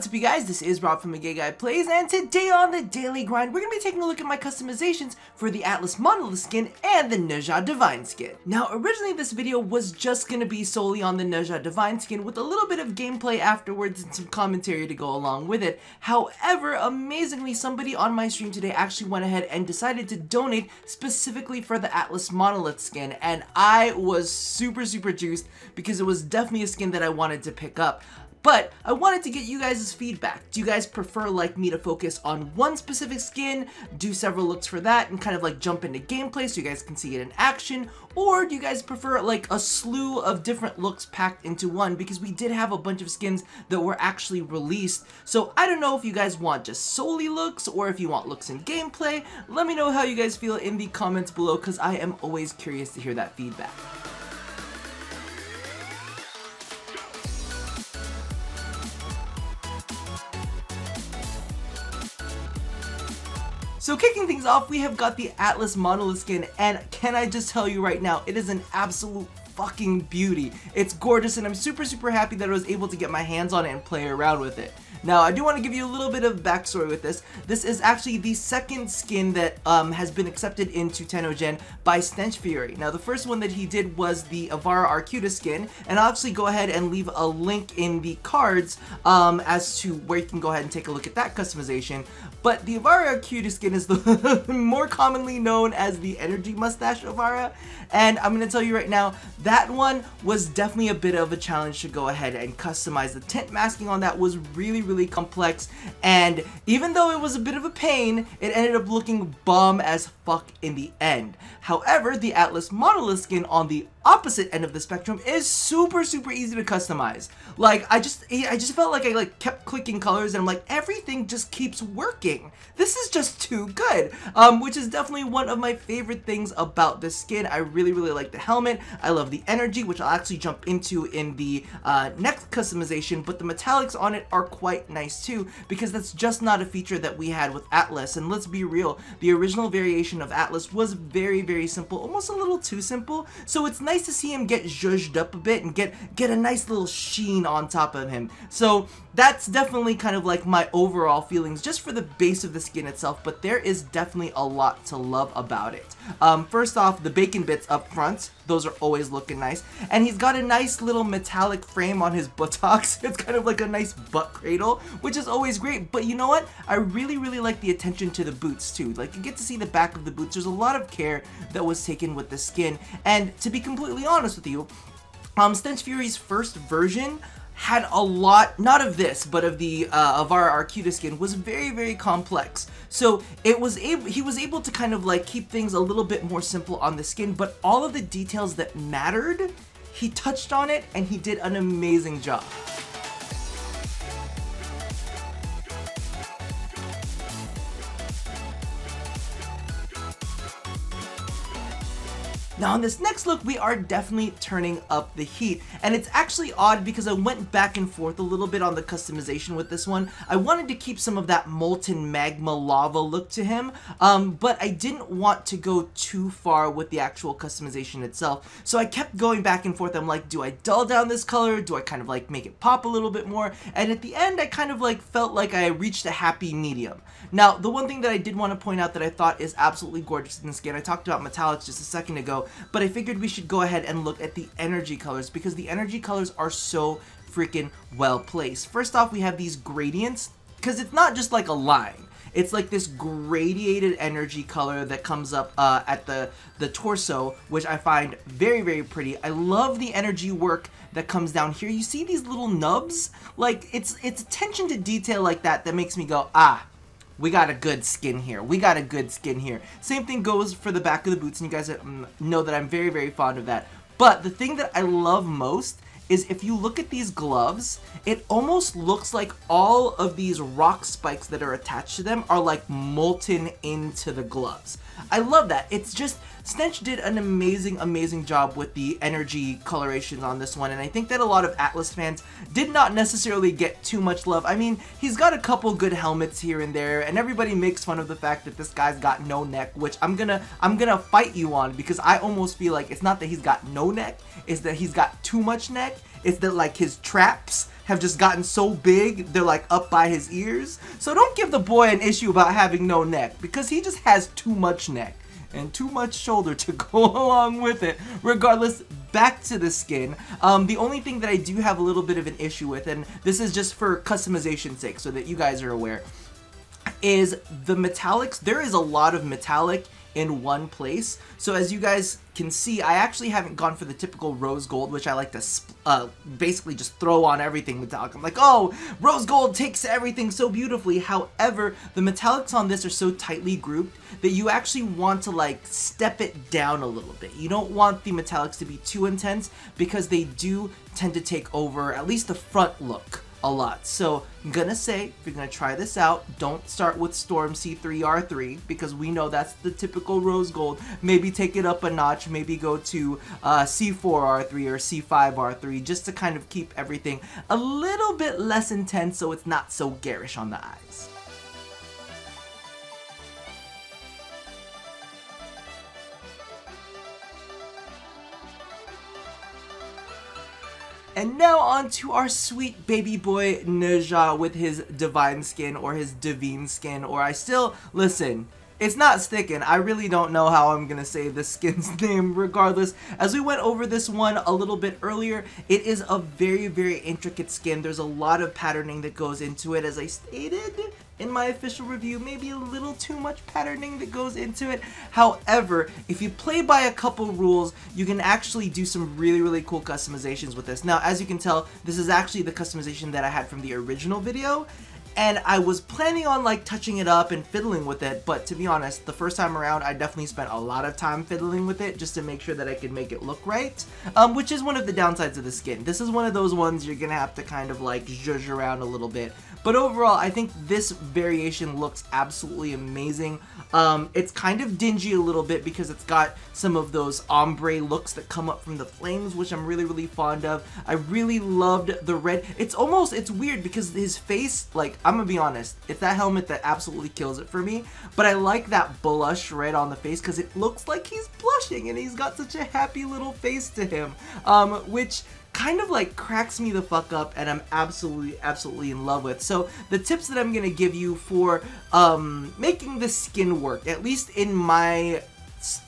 What's up, you guys? This is Rob from The Gay Guy Plays, and today on the Daily Grind, we're going to be taking a look at my customizations for the Atlas Monolith skin and the Nezha Devine skin. Now, originally this video was just going to be solely on the Nezha Devine skin with a little bit of gameplay afterwards and some commentary to go along with it. However, amazingly, somebody on my stream today actually went ahead and decided to donate specifically for the Atlas Monolith skin, and I was super juiced because it was definitely a skin that I wanted to pick up. But I wanted to get you guys' feedback. Do you guys prefer like me to focus on one specific skin, do several looks for that, and kind of like jump into gameplay so you guys can see it in action? Or do you guys prefer like a slew of different looks packed into one? Because we did have a bunch of skins that were actually released. So I don't know if you guys want just solely looks or if you want looks in gameplay. Let me know how you guys feel in the comments below because I am always curious to hear that feedback. So kicking things off, we have got the Atlas Monolith skin, and can I just tell you right now, it is an absolute fucking beauty. It's gorgeous, and I'm super happy that I was able to get my hands on it and play around with it. Now, I do want to give you a little bit of backstory with this. This is actually the second skin that has been accepted into Ten-O-Gen by Stench Fury. Now, the first one that he did was the Avara Arcuda skin, and I'll actually go ahead and leave a link in the cards as to where you can go ahead and take a look at that customization. But the Avara Arcuda skin is the more commonly known as the Energy Mustache Avara, and I'm going to tell you right now, that one was definitely a bit of a challenge to go ahead and customize. The tint masking on that was really complex, and even though it was a bit of a pain, it ended up looking bomb as fuck in the end. However, the Atlas Monolith skin on the opposite end of the spectrum is super easy to customize. Like, I just felt like I kept clicking colors and I'm like, everything just keeps working. This is just too good, which is definitely one of my favorite things about this skin. I really like the helmet. I love the energy, which I'll actually jump into in the next customization, but the metallics on it are quite nice too, because that's just not a feature that we had with Atlas. And let's be real, the original variation of Atlas was very simple, almost a little too simple, so it's nice to see him get zhuzhed up a bit and get a nice little sheen on top of him. So that's definitely kind of like my overall feelings just for the base of the skin itself, but there is definitely a lot to love about it. First off, the bacon bits up front, those are always looking nice, and he's got a nice little metallic frame on his buttocks. It's kind of like a nice butt cradle, which is always great. But you know what? I really like the attention to the boots too. Like, you get to see the back of the boots. There's a lot of care that was taken with the skin, and to be completely honest with you, Stench Fury's first version had a lot, not of this, but of the Avara Arcuda skin, was very complex. So he was able to kind of like keep things a little bit more simple on the skin, but all of the details that mattered, he touched on it, and he did an amazing job. Now on this next look, we are definitely turning up the heat, and it's actually odd because I went back and forth a little bit on the customization with this one. I wanted to keep some of that molten magma lava look to him, but I didn't want to go too far with the actual customization itself, so I kept going back and forth. I'm like, do I dull down this color? Do I kind of like make it pop a little bit more? And at the end, I kind of like felt like I reached a happy medium. Now, the one thing that I did want to point out that I thought is absolutely gorgeous in the skin, I talked about metallics just a second ago, but I figured we should go ahead and look at the energy colors because the energy colors are so freaking well placed. First off, we have these gradients, because it's not just like a line. It's like this gradiated energy color that comes up at the torso, which I find very pretty. I love the energy work that comes down here. You see these little nubs? Like, it's attention to detail like that that makes me go, ah, we got a good skin here. We got a good skin here. Same thing goes for the back of the boots, and you guys know that I'm very fond of that. But the thing that I love most is if you look at these gloves, it almost looks like all of these rock spikes that are attached to them are like molten into the gloves. I love that. It's just, Stench did an amazing job with the energy colorations on this one, and I think that a lot of Atlas fans did not necessarily get too much love. I mean, he's got a couple good helmets here and there, and everybody makes fun of the fact that this guy's got no neck, which I'm gonna fight you on, because I almost feel like it's not that he's got no neck, it's that he's got too much neck. It's that like his traps have just gotten so big, they're like up by his ears. So don't give the boy an issue about having no neck, because he just has too much neck and too much shoulder to go along with it. Regardless, back to the skin. The only thing that I do have a little bit of an issue with, and this is just for customization's sake so that you guys are aware, is the metallics. There is a lot of metallic in one place. So as you guys can see, I actually haven't gone for the typical rose gold, which I like to basically just throw on everything metallic. I'm like, oh, rose gold takes everything so beautifully. However, the metallics on this are so tightly grouped that you actually want to like step it down a little bit. You don't want the metallics to be too intense, because they do tend to take over at least the front look a lot. So I'm gonna say, if you're gonna try this out, don't start with Storm C3R3, because we know that's the typical rose gold. Maybe take it up a notch, maybe go to C4R3 or C5R3, just to kind of keep everything a little bit less intense so it's not so garish on the eyes. And now on to our sweet baby boy Nezha with his Devine skin, or his Devine skin, or listen, it's not sticking. I really don't know how I'm gonna say this skin's name regardless. As we went over this one a little bit earlier, it is a very, very intricate skin. There's a lot of patterning that goes into it, as I stated in my official review, maybe a little too much patterning that goes into it. However, if you play by a couple rules, you can actually do some really, really cool customizations with this. Now, as you can tell, this is actually the customization that I had from the original video, and I was planning on like touching it up and fiddling with it, but to be honest, the first time around I definitely spent a lot of time fiddling with it just to make sure that I could make it look right, which is one of the downsides of the skin. This is one of those ones you're gonna have to kind of like zhuzh around a little bit. But overall, I think this variation looks absolutely amazing. It's kind of dingy a little bit because it's got some of those ombre looks that come up from the flames, which I'm really, really fond of. I really loved the red. It's weird because his face, like, I'm gonna be honest, it's that helmet that absolutely kills it for me. But I like that blush red on the face because it looks like he's blushing and he's got such a happy little face to him, which kind of like cracks me the fuck up, and I'm absolutely in love with. So the tips that I'm gonna give you for making the skin work, at least in my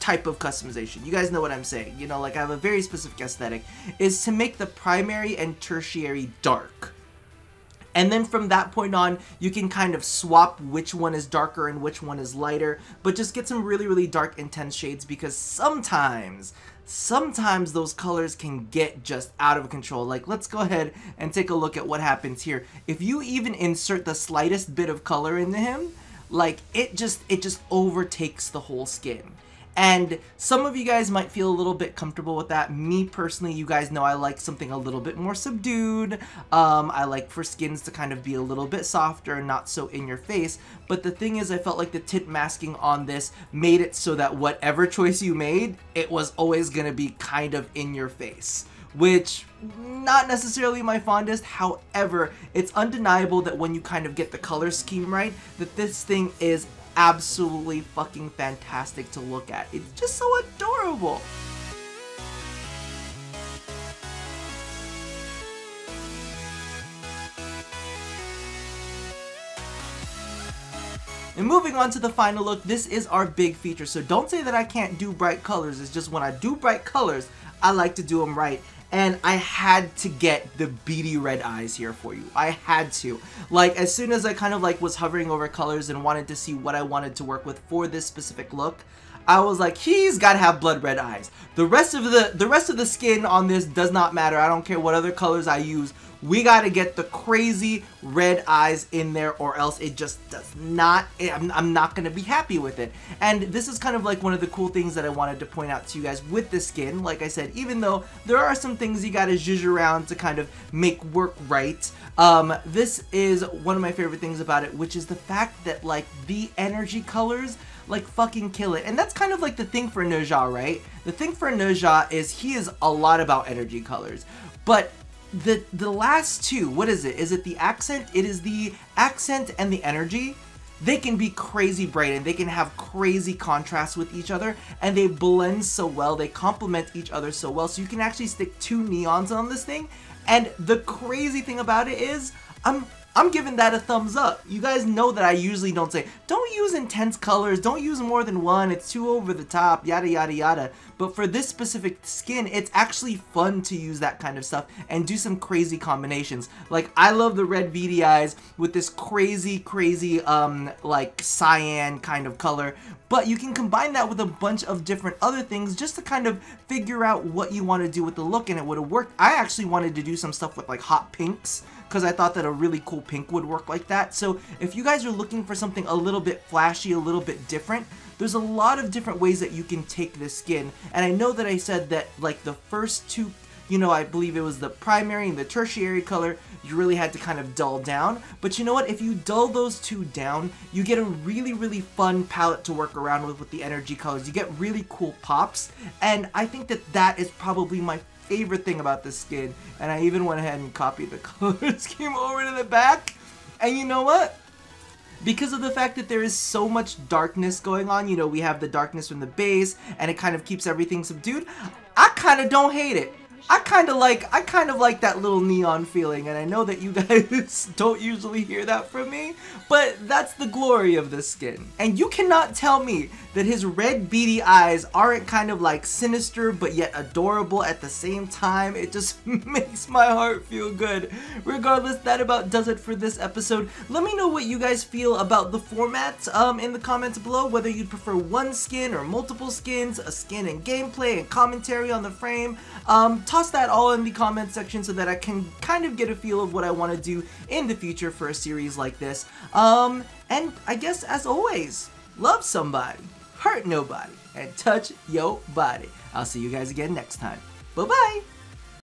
type of customization, you guys know what I'm saying, you know, like I have a very specific aesthetic, is to make the primary and tertiary dark. And then from that point on, you can kind of swap which one is darker and which one is lighter, but just get some really, really dark, intense shades, because sometimes those colors can get just out of control. Like, let's go ahead and take a look at what happens here. If you even insert the slightest bit of color into him, like, it just overtakes the whole skin. And some of you guys might feel a little bit comfortable with that. Me personally, you guys know I like something a little bit more subdued. I like for skins to kind of be a little bit softer and not so in your face. But the thing is, I felt like the tint masking on this made it so that whatever choice you made, it was always going to be kind of in your face, which not necessarily my fondest. However, it's undeniable that when you kind of get the color scheme right, that this thing is absolutely fucking fantastic to look at. It's just so adorable. And moving on to the final look, this is our big feature. So don't say that I can't do bright colors. It's just when I do bright colors, I like to do them right. And I had to get the beady red eyes here for you. I had to. Like, as soon as I kind of like was hovering over colors and wanted to see what I wanted to work with for this specific look, I was like, he's got to have blood red eyes. The rest of the skin on this does not matter. I don't care what other colors I use. We got to get the crazy red eyes in there, or else it just does not, I'm not going to be happy with it. And this is kind of like one of the cool things that I wanted to point out to you guys with the skin. Like I said, even though there are some things you got to zhuzh around to kind of make work right, this is one of my favorite things about it, which is the fact that like the energy colors like fucking kill it. And that's kind of like the thing for Nezha, right? The thing for Nezha is he is a lot about energy colors, but the last two, what is it? Is it the accent? It is the accent and the energy. They can be crazy bright and they can have crazy contrast with each other, and they blend so well, they complement each other so well, so you can actually stick two neons on this thing And the crazy thing about it is, I'm giving that a thumbs up. You guys know that I usually don't say, don't use intense colors, don't use more than one, it's too over the top, yada yada yada. But for this specific skin, it's actually fun to use that kind of stuff and do some crazy combinations. Like, I love the red beady eyes with this crazy, like cyan kind of color. But you can combine that with a bunch of different other things just to kind of figure out what you want to do with the look, and it would have worked. I actually wanted to do some stuff with like hot pinks, because I thought that a really cool pink would work like that. So if you guys are looking for something a little bit flashy, a little bit different, there's a lot of different ways that you can take this skin. And I know that I said that like the first two, you know, I believe it was the primary and the tertiary color, you really had to kind of dull down. But you know what? If you dull those two down, you get a really fun palette to work around with the energy colors. You get really cool pops. And I think that that is probably my favorite thing about this skin. And I even went ahead and copied the color scheme over to the back. And you know what? Because of the fact that there is so much darkness going on, you know, we have the darkness from the base, and it kind of keeps everything subdued, I kind of don't hate it. I kind of like that little neon feeling, and I know that you guys don't usually hear that from me, but that's the glory of this skin. And you cannot tell me that his red beady eyes aren't kind of like sinister but yet adorable at the same time. It just makes my heart feel good. Regardless, that about does it for this episode. Let me know what you guys feel about the format in the comments below, whether you'd prefer one skin or multiple skins, a skin and gameplay and commentary on the frame. Toss that all in the comment section so that I can kind of get a feel of what I want to do in the future for a series like this. And I guess, as always, love somebody, hurt nobody, and touch your body. I'll see you guys again next time. Bye-bye!